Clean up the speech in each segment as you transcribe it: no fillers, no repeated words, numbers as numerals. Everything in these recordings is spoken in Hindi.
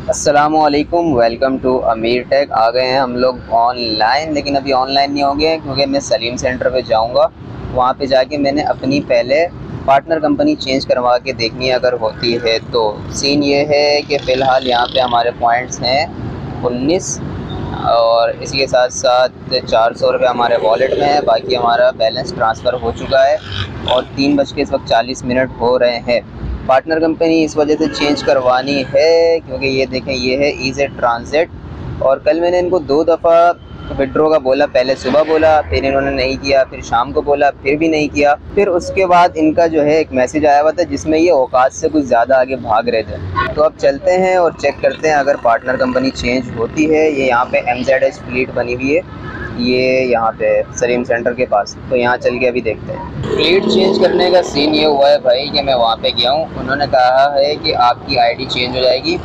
अस्सलामुअलैकुम, वेलकम टू अमीर टेक। आ गए हैं हम लोग ऑनलाइन, लेकिन अभी ऑनलाइन नहीं होंगे क्योंकि मैं सलीम सेंटर पे जाऊंगा। वहाँ पे जाके मैंने अपनी पहले पार्टनर कंपनी चेंज करवा के देखनी है, अगर होती है तो। सीन ये है कि फ़िलहाल यहाँ पे हमारे पॉइंट्स हैं 19, और इसी के साथ साथ 400 रुपये हमारे वॉलेट में है। बाकी हमारा बैलेंस ट्रांसफ़र हो चुका है और 3:40 हो रहे हैं। पार्टनर कंपनी इस वजह से चेंज करवानी है क्योंकि ये देखें, ये है ईज़ी ट्रांजिट। और कल मैंने इनको 2 दफ़ा विड्रॉ का बोला, पहले सुबह बोला, फिर इन्होंने नहीं किया, फिर शाम को बोला, फिर भी नहीं किया। फिर उसके बाद इनका जो है एक मैसेज आया हुआ था जिसमें ये औकात से कुछ ज़्यादा आगे भाग रहे थे। तो अब चलते हैं और चेक करते हैं अगर पार्टनर कंपनी चेंज होती है। ये यहाँ पे MZH फ्लीट बनी हुई है, ये यहाँ पे सलीम सेंटर के पास। तो यहाँ चल के अभी देखते हैं। फ्लीट चेंज करने का सीन ये हुआ है भाई कि मैं वहाँ पे गया हूँ, उन्होंने कहा है कि आपकी आईडी चेंज हो जाएगी,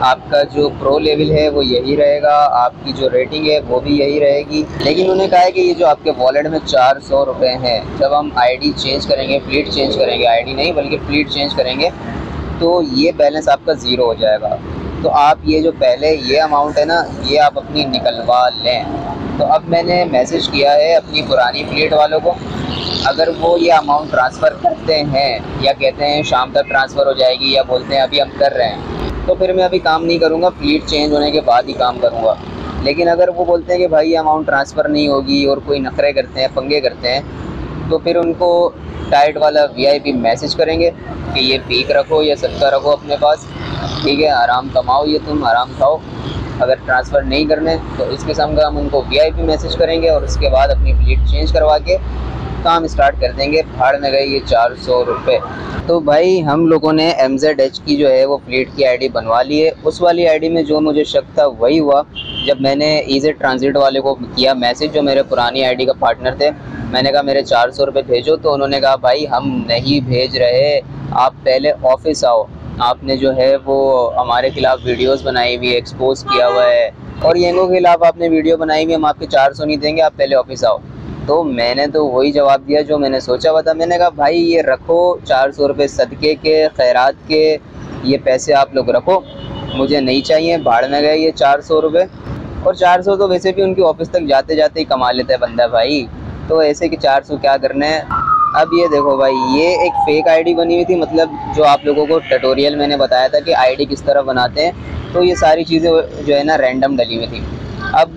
आपका जो प्रो लेवल है वो यही रहेगा, आपकी जो रेटिंग है वो भी यही रहेगी। लेकिन उन्होंने कहा है कि ये जो आपके वॉलेट में 400 रुपये हैं, जब हम आईडी चेंज करेंगे, फ्लीट चेंज करेंगे, आईडी नहीं बल्कि फ्लीट चेंज करेंगे, तो ये बैलेंस आपका ज़ीरो हो जाएगा। तो आप ये जो पहले ये अमाउंट है ना, ये आप अपनी निकलवा लें। तो अब मैंने मैसेज किया है अपनी पुरानी फ्लीट वालों को, अगर वो ये अमाउंट ट्रांसफ़र करते हैं या कहते हैं शाम तक ट्रांसफ़र हो जाएगी या बोलते हैं अभी हम कर रहे हैं, तो फिर मैं अभी काम नहीं करूँगा, फ्लीट चेंज होने के बाद ही काम करूँगा। लेकिन अगर वो बोलते हैं कि भाई ये अमाउंट ट्रांसफ़र नहीं होगी और कोई नखरे करते हैं, पंगे करते हैं, तो फिर उनको टाइट वाला VIP मैसेज करेंगे कि ये पीक रखो या सत्ता रखो अपने पास, ठीक है, आराम कमाओ, ये तुम आराम खाओ। अगर ट्रांसफ़र नहीं करने तो इस किस्म का हम उनको VIP मैसेज करेंगे और उसके बाद अपनी फ्लीट चेंज करवा के काम स्टार्ट कर देंगे। भाड़ में गए ये 400 रुपये। तो भाई हम लोगों ने MZH की जो है वो फ्लीट की आईडी बनवा ली है। उस वाली आईडी में जो मुझे शक था वही हुआ जब मैंने ईज़ी ट्रांजिट वाले को किया मैसेज, जो मेरे पुरानी आईडी का पार्टनर थे। मैंने कहा मेरे 400 रुपये भेजो, तो उन्होंने कहा भाई हम नहीं भेज रहे, आप पहले ऑफिस आओ, आपने जो है वो हमारे खिलाफ़ वीडियोस बनाई हुई, एक्सपोज किया हुआ है और येंगो के खिलाफ़ आपने वीडियो बनाई हुई, हम आपके 400 नहीं देंगे, आप पहले ऑफिस आओ। तो मैंने तो वही जवाब दिया जो मैंने सोचा हुआ था। मैंने कहा भाई ये रखो 400 रुपये सदक़े के, खैरात के, ये पैसे आप लोग रखो, मुझे नहीं चाहिए। भाड़ में गए ये 400 रुपये। और 400 तो वैसे भी उनकी ऑफिस तक जाते जाते ही कमा लेता है बंदा भाई, तो ऐसे कि 400 क्या करना है। अब ये देखो भाई, ये एक फ़ेक आईडी बनी हुई थी, मतलब जो आप लोगों को ट्यूटोरियल मैंने बताया था कि आईडी किस तरह बनाते हैं, तो ये सारी चीज़ें जो है ना रैंडम डली हुई थी। अब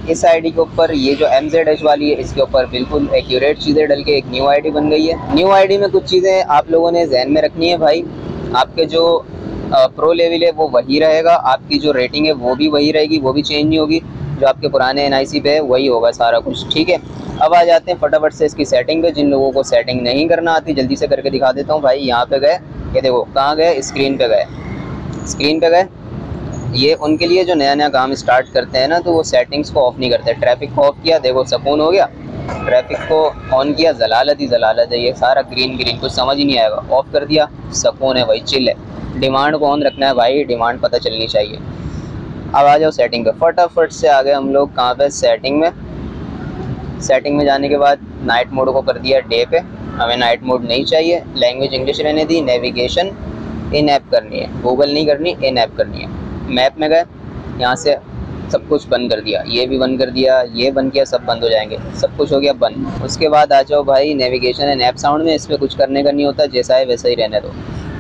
इस आईडी के ऊपर ये जो MZH वाली है, इसके ऊपर बिल्कुल एक्यूरेट चीज़ें डल के एक न्यू आईडी बन गई है। न्यू आईडी में कुछ चीज़ें आप लोगों ने जहन में रखनी है भाई। आपके जो प्रो लेवल है वो वही रहेगा, आपकी जो रेटिंग है वो भी वही रहेगी, वो भी चेंज नहीं होगी। जो आपके पुराने NIC पे है वही होगा सारा कुछ, ठीक है। अब आ जाते हैं फटाफट से इसकी सेटिंग पे। जिन लोगों को सेटिंग नहीं करना आती जल्दी से करके दिखा देता हूँ भाई। यहाँ पे गए, ये देखो कहाँ गए, स्क्रीन पे गए, स्क्रीन पे गए। ये उनके लिए जो नया नया काम स्टार्ट करते हैं ना, तो वो सेटिंग्स को ऑफ़ नहीं करते। ट्रैफिक को ऑफ़ किया, देखो सुकून हो गया। ट्रैफिक को ऑन किया, ज़लालत ही ज़लालत है, ये सारा ग्रीन ग्रीन, कुछ समझ ही नहीं आएगा। ऑफ़ कर दिया, सुकून है भाई, चिल है। डिमांड को ऑन रखना है भाई, डिमांड पता चलनी चाहिए। अब आ जाओ सेटिंग पे। फटाफट से आ गए हम लोग कहाँ पे, सेटिंग में। सेटिंग में जाने के बाद नाइट मोड को कर दिया डे पे, हमें नाइट मोड नहीं चाहिए। लैंग्वेज इंग्लिश रहने दी। नेविगेशन इन ऐप करनी है, गूगल नहीं करनी, इन ऐप करनी है। मैप में गए, यहाँ से सब कुछ बंद कर दिया, ये भी बंद कर दिया, ये बंद किया, सब बंद हो जाएंगे, सब कुछ हो गया बंद। उसके बाद आ जाओ भाई नेविगेशन एंड ऐप साउंड में, इस पर कुछ करने का नहीं होता, जैसा है वैसा ही रहने दो।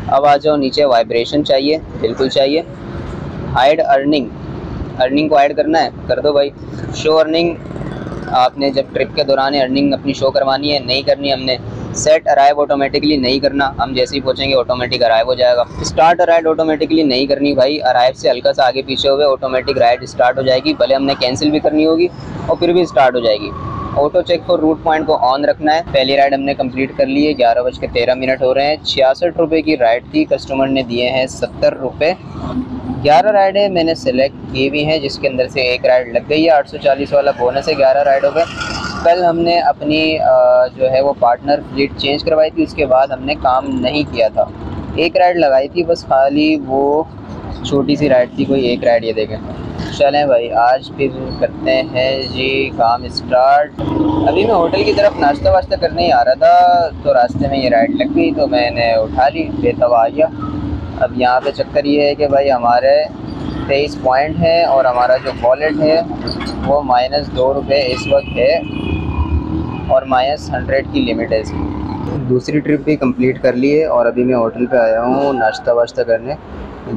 अब आ जाओ नीचे, वाइब्रेशन चाहिए, बिल्कुल चाहिए। हाइड अर्निंग, अर्निंग को ऐड करना है, कर दो भाई। शो अर्निंग, आपने जब ट्रिप के दौरान अर्निंग अपनी शो करवानी है, नहीं करनी हमने। सेट अराइव ऑटोमेटिकली नहीं करना, हम जैसे ही पहुँचेंगे ऑटोमेटिक अराइव हो जाएगा। स्टार्ट राइड ऑटोमेटिकली नहीं करनी भाई, अराइव से हल्का सा आगे पीछे हुए ऑटोमेटिक राइड स्टार्ट हो जाएगी, भले हमने कैंसिल भी करनी होगी और फिर भी स्टार्ट हो जाएगी। Auto check for route point को ऑन रखना है। पहली राइड हमने कंप्लीट कर ली है, 11:13 हो रहे हैं। 66 रुपये की राइड थी, कस्टमर ने दिए हैं 70 रुपये। 11 राइडें मैंने सेलेक्ट की हुई हैं, जिसके अंदर से एक राइड लग गई है। 840 वाला बोनस है 11 राइडों पे। कल हमने अपनी जो है वो पार्टनर फ्लीट चेंज करवाई थी, उसके बाद हमने काम नहीं किया था। एक राइड लगाई थी बस, खाली वो छोटी सी राइड थी, कोई एक राइड। ये देखें, चलें भाई आज फिर करते हैं जी काम स्टार्ट। अभी मैं होटल की तरफ नाश्ता वाश्ता करने ही आ रहा था, तो रास्ते में ये राइड लग गई, तो मैंने उठा ली, बेतवा आ गया। अब यहाँ पे चक्कर ये है कि भाई हमारे 23 पॉइंट है और हमारा जो वॉलेट है वो -2 रुपये इस वक्त है और -100 की लिमिट है इसकी। दूसरी ट्रिप भी कंप्लीट कर ली है और अभी मैं होटल पे आया हूँ नाश्ता वाश्ता करने।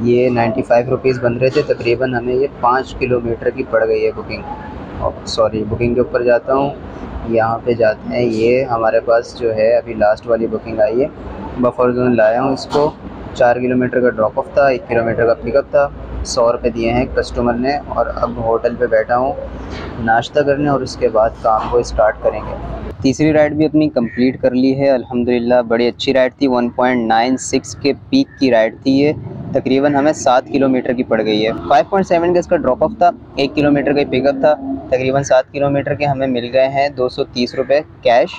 ये 95 रुपीज़ बन रहे थे, तकरीबन हमें ये 5 किलोमीटर की पड़ गई है बुकिंग। सॉरी, बुकिंग के ऊपर जाता हूँ, यहाँ पे जाते हैं। ये हमारे पास जो है अभी लास्ट वाली बुकिंग आई है। बफर जोन लाया हूँ इसको, 4 किलोमीटर का ड्रॉप ऑफ था, 1 किलोमीटर का पिकअप था। 100 रुपये दिए हैं कस्टमर ने और अब होटल पे बैठा हूँ नाश्ता करने और उसके बाद काम को स्टार्ट करेंगे। तीसरी राइड भी अपनी कंप्लीट कर ली है अल्हम्दुलिल्लाह। बड़ी अच्छी राइड थी, 1.96 के पीक की राइड थी ये। तकरीबन हमें 7 किलोमीटर की पड़ गई है। 5.7 का इसका ड्रॉप ऑफ था, 1 किलोमीटर का पिकअप था। तकरीबन 7 किलोमीटर के हमें मिल गए हैं 230 रुपये कैश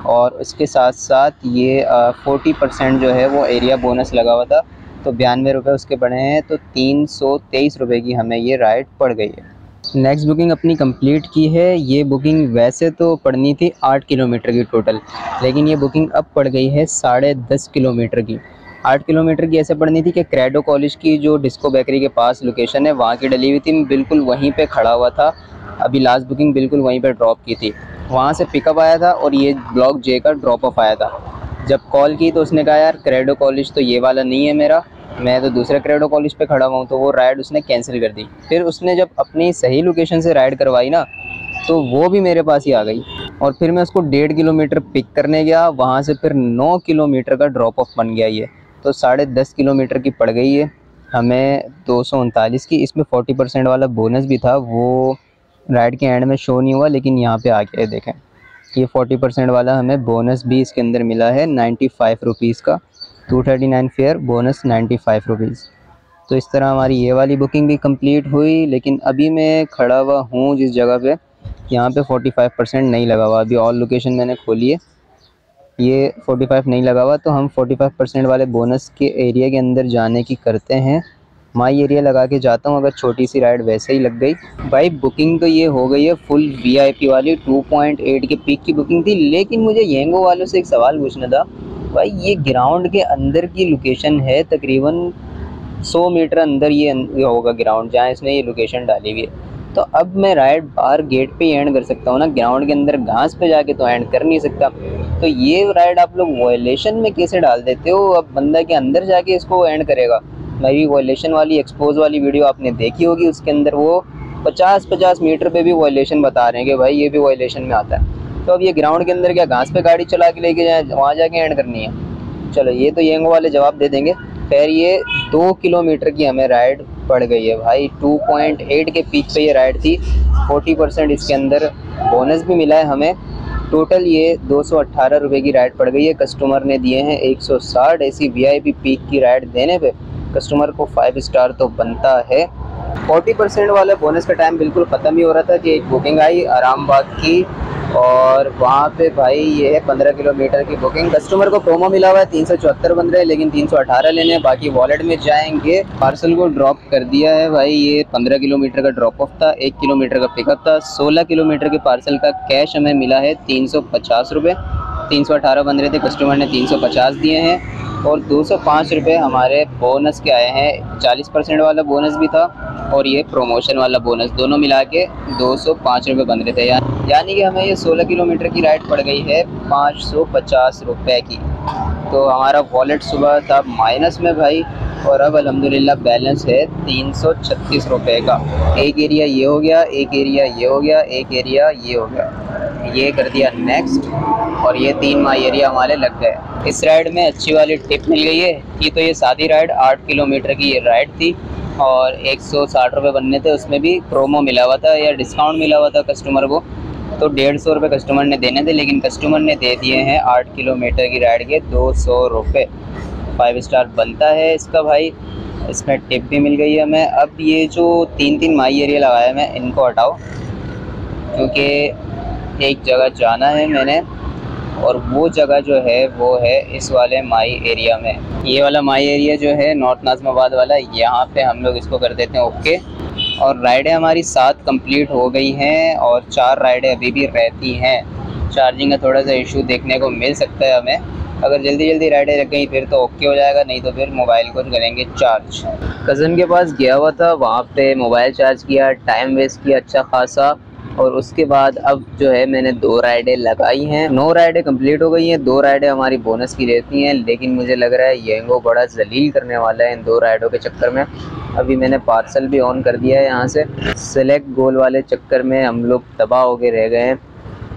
और इसके साथ साथ ये 40% जो है वो एरिया बोनस लगा हुआ था, तो 92 रुपये उसके पड़े हैं, तो 323 रुपये की हमें ये राइड पड़ गई है। नेक्स्ट बुकिंग अपनी कंप्लीट की है। ये बुकिंग वैसे तो पड़नी थी 8 किलोमीटर की टोटल, लेकिन ये बुकिंग अब पड़ गई है 10.5 किलोमीटर की। 8 किलोमीटर की ऐसे पड़नी थी कि क्रेडो कॉलेज की जो डिस्को बेकरी के पास लोकेशन है वहाँ की डली हुई थी, बिल्कुल वहीं पे खड़ा हुआ था। अभी लास्ट बुकिंग बिल्कुल वहीं पे ड्रॉप की थी। वहाँ से पिकअप आया था और ये ब्लॉक जे का ड्रॉप ऑफ आया था। जब कॉल की तो उसने कहा यार क्रेडो कॉलेज तो ये वाला नहीं है मेरा, मैं तो दूसरे क्रेडो कॉलेज पे खड़ा हुआ हूँ, तो वो राइड उसने कैंसिल कर दी। फिर उसने जब अपनी सही लोकेशन से राइड करवाई ना, तो वो भी मेरे पास ही आ गई और फिर मैं उसको 1.5 किलोमीटर पिक करने गया, वहाँ से फिर 9 किलोमीटर का ड्रॉप ऑफ बन गया ये, तो 10.5 किलोमीटर की पड़ गई है हमें 239 की। इसमें 40% वाला बोनस भी था, वो राइड के एंड में शो नहीं हुआ, लेकिन यहाँ पे आ गया है। देखें ये 40% वाला हमें बोनस भी इसके अंदर मिला है 95 रुपीज़ का। 239 फेयर बोनस 95 रुपीज़। तो इस तरह हमारी ये वाली बुकिंग भी कंप्लीट हुई। लेकिन अभी मैं खड़ा हुआ हूँ जिस जगह पे, यहाँ पे 45% नहीं लगा हुआ। अभी ऑल लोकेशन मैंने खोली है, ये 45 नहीं लगा हुआ, तो हम 45% वाले बोनस के एरिया के अंदर जाने की करते हैं। माई एरिया लगा के जाता हूँ, अगर छोटी सी राइड वैसे ही लग गई। भाई बुकिंग तो ये हो गई है फुल VIP वाली, 2.8 के पीक की बुकिंग थी। लेकिन मुझे येंगो वालों से एक सवाल पूछना था। भाई ये ग्राउंड के अंदर की लोकेशन है, तकरीबन 100 मीटर अंदर ये होगा ग्राउंड जहाँ इसने ये लोकेशन डाली हुई है। तो अब मैं राइड बाहर गेट पे ही एंड कर सकता हूँ ना, ग्राउंड के अंदर घास पे जाके तो एंड कर नहीं सकता। तो ये राइड आप लोग वायलेशन में कैसे डाल देते हो? अब बंदा के अंदर जाके इसको एंड करेगा। मेरी वायलेशन वाली एक्सपोज वाली वीडियो आपने देखी होगी, उसके अंदर वो 50-50 मीटर पे भी वायलेशन बता रहे हैं कि भाई ये भी वायलेशन में आता है। तो अब ये ग्राउंड के अंदर क्या घास पे गाड़ी चला के लेके जाए, वहाँ जाके एंड करनी है? चलो ये तो येंगो वाले जवाब दे देंगे। खैर ये 2 किलोमीटर की हमें राइड पड़ गई है भाई। 2.8 के पीक पे ये राइड थी, 40% इसके अंदर बोनस भी मिला है हमें। टोटल ये 218 रुपये की राइड पड़ गई है। कस्टमर ने दिए हैं 160। ऐसी VIP पीक की राइड देने पे कस्टमर को 5 स्टार तो बनता है। 40% वाले बोनस का टाइम बिल्कुल ख़त्म ही हो रहा था कि एक बुकिंग आई आरामबाग की, और वहाँ पे भाई ये है 15 किलोमीटर की बुकिंग। कस्टमर को प्रोमो मिला हुआ है, 374 बन रहे हैं, लेकिन 318 लेने हैं, बाकी वॉलेट में जाएंगे। पार्सल को ड्रॉप कर दिया है भाई। ये 15 किलोमीटर का ड्रॉप ऑफ था, 1 किलोमीटर का पिकअप था। 16 किलोमीटर के पार्सल का कैश हमें मिला है 350 रुपये। 318 बन रहे थे, कस्टमर ने 350 दिए हैं और 205 रुपये हमारे बोनस के आए हैं। 40% वाला बोनस भी था और ये प्रमोशन वाला बोनस, दोनों मिला के 205 रुपये बन रहे थे। यानी कि हमें ये 16 किलोमीटर की राइड पड़ गई है 550 रुपये की। तो हमारा वॉलेट सुबह था माइनस में भाई, और अब अल्हम्दुलिल्लाह बैलेंस है 336 रुपये का। एक एरिया ये हो गया, एक एरिया ये हो गया, एक एरिया ये हो गया, ये कर दिया नेक्स्ट, और ये 3 माई एरिया हमारे लग गए। इस राइड में अच्छी वाली टिप मिल गई है कि तो ये सादी राइड 8 किलोमीटर की ये राइड थी और 160 रुपये बनने थे। उसमें भी प्रोमो मिला हुआ था या डिस्काउंट मिला हुआ था कस्टमर को, तो 150 रुपये कस्टमर ने देने थे, लेकिन कस्टमर ने दे दिए हैं 8 किलोमीटर की राइड के 200 रुपये। 5 स्टार बनता है इसका भाई। इसमें टिप भी मिल गई है हमें। अब ये जो 3 माई एरिया लगाया मैं, इनको हटाओ क्योंकि एक जगह जाना है मैंने, और वो जगह जो है वो है इस वाले माई एरिया में। ये वाला माई एरिया जो है नॉर्थ नाज़िमाबाद वाला, यहाँ पे हम लोग इसको कर देते हैं ओके। और राइडें हमारी 7 कंप्लीट हो गई हैं और 4 राइडें अभी भी रहती हैं। चार्जिंग का थोड़ा सा इशू देखने को मिल सकता है हमें, अगर जल्दी जल्दी राइडें लग गई फिर तो ओके हो जाएगा, नहीं तो फिर मोबाइल को करेंगे चार्ज। कज़न के पास गया हुआ था, वहाँ पे मोबाइल चार्ज किया, टाइम वेस्ट किया अच्छा खासा, और उसके बाद अब जो है मैंने 2 राइडें लगाई हैं। 9 राइडें कंप्लीट हो गई हैं। 2 राइडें हमारी बोनस की रहती हैं, लेकिन मुझे लग रहा है येंगो बड़ा जलील करने वाला है इन 2 राइडों के चक्कर में। अभी मैंने पार्सल भी ऑन कर दिया है यहाँ से। सेलेक्ट गोल वाले चक्कर में हम लोग तबाह हो के रह गए हैं।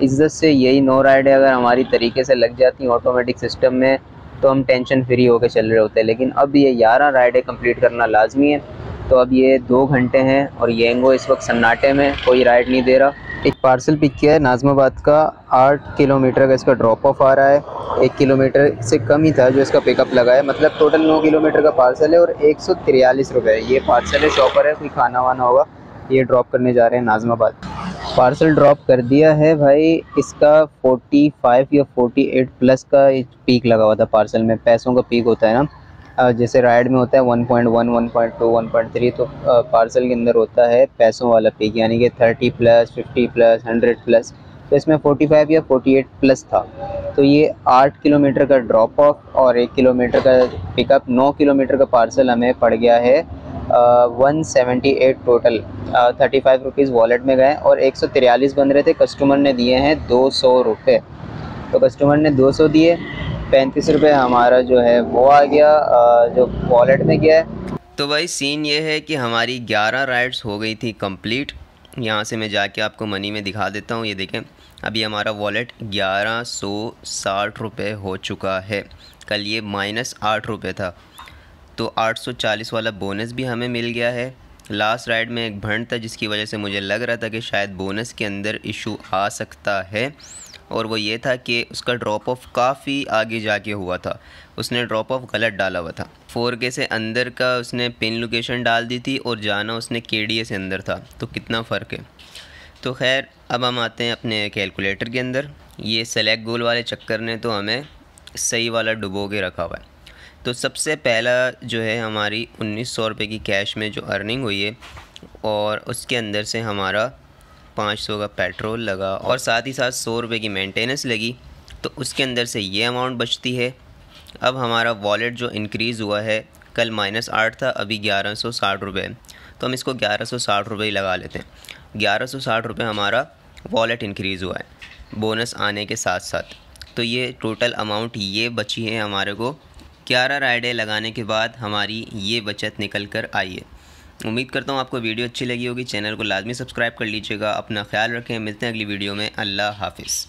इज्जत से यही 9 राइडें अगर हमारी तरीके से लग जाती ऑटोमेटिक सिस्टम में तो हम टेंशन फ्री होकर चल रहे होते हैं, लेकिन अब ये 11 राइडें कंप्लीट करना लाजमी है। तो अब ये 2 घंटे हैं और येंगो इस वक्त सन्नाटे में, कोई राइड नहीं दे रहा। एक पार्सल पिक किया है नाज़माबाद का, 8 किलोमीटर का इसका ड्रॉप ऑफ आ रहा है। 1 किलोमीटर से कम ही था जो इसका पिकअप लगा है, मतलब टोटल 9 किलोमीटर का पार्सल है और 143 रुपये ये पार्सल है। शॉपर है, कोई खाना वाना होगा। ये ड्रॉप करने जा रहे हैं नाज़माबाद। पार्सल ड्रॉप कर दिया है भाई। इसका 45 या 48 प्लस का पीक लगा हुआ था पार्सल में। पैसों का पीक होता है ना, जैसे राइड में होता है 1.1, 1.2, 1.3, तो पार्सल के अंदर होता है पैसों वाला पीक, यानी कि 30 प्लस, 50 प्लस, 100 प्लस। तो इसमें 45 या 48 प्लस था। तो ये 8 किलोमीटर का ड्रॉप ऑफ और 1 किलोमीटर का पिकअप, 9 किलोमीटर का पार्सल हमें पड़ गया है 178 टोटल। 35 रुपीज़ वॉलेट में गए और 143 बन रहे थे। कस्टमर ने दिए हैं 200 रुपये। तो कस्टमर ने 200 दिए, 35 रुपये हमारा जो है वो आ गया जो वॉलेट में गया है। तो भाई सीन ये है कि हमारी 11 राइड्स हो गई थी कंप्लीट। यहाँ से मैं जाके आपको मनी में दिखा देता हूँ। ये देखें, अभी हमारा वॉलेट 1160 रुपये हो चुका है। कल ये -8 रुपये था, तो 840 वाला बोनस भी हमें मिल गया है। लास्ट राइड में एक भंड था जिसकी वजह से मुझे लग रहा था कि शायद बोनस के अंदर इशू आ सकता है, और वो ये था कि उसका ड्रॉप ऑफ काफ़ी आगे जाके हुआ था। उसने ड्रॉप ऑफ गलत डाला हुआ था। 4K से अंदर का उसने पिन लोकेशन डाल दी थी और जाना उसने KDA से अंदर था, तो कितना फ़र्क है। तो खैर अब हम आते हैं अपने कैलकुलेटर के अंदर। ये सेलेक्ट गोल वाले चक्कर ने तो हमें सही वाला डुबो के रखा हुआ है। तो सबसे पहला जो है हमारी 1900 रुपये की कैश में जो अर्निंग हुई है, और उसके अंदर से हमारा 500 का पेट्रोल लगा और साथ ही साथ 100 रुपये की मेंटेनेंस लगी, तो उसके अंदर से ये अमाउंट बचती है। अब हमारा वॉलेट जो इंक्रीज़ हुआ है, कल -8 था, अभी 1160 रुपये है, तो हम इसको 1160 रुपये ही लगा लेते हैं। 1160 रुपये हमारा वॉलेट इंक्रीज़ हुआ है बोनस आने के साथ साथ। तो ये टोटल अमाउंट ये बची है हमारे को 11 राइडें लगाने के बाद हमारी ये बचत निकल कर आई है। उम्मीद करता हूँ आपको वीडियो अच्छी लगी होगी। चैनल को लाजमी सब्सक्राइब कर लीजिएगा। अपना ख्याल रखें, मिलते हैं अगली वीडियो में। अल्लाह हाफिज़।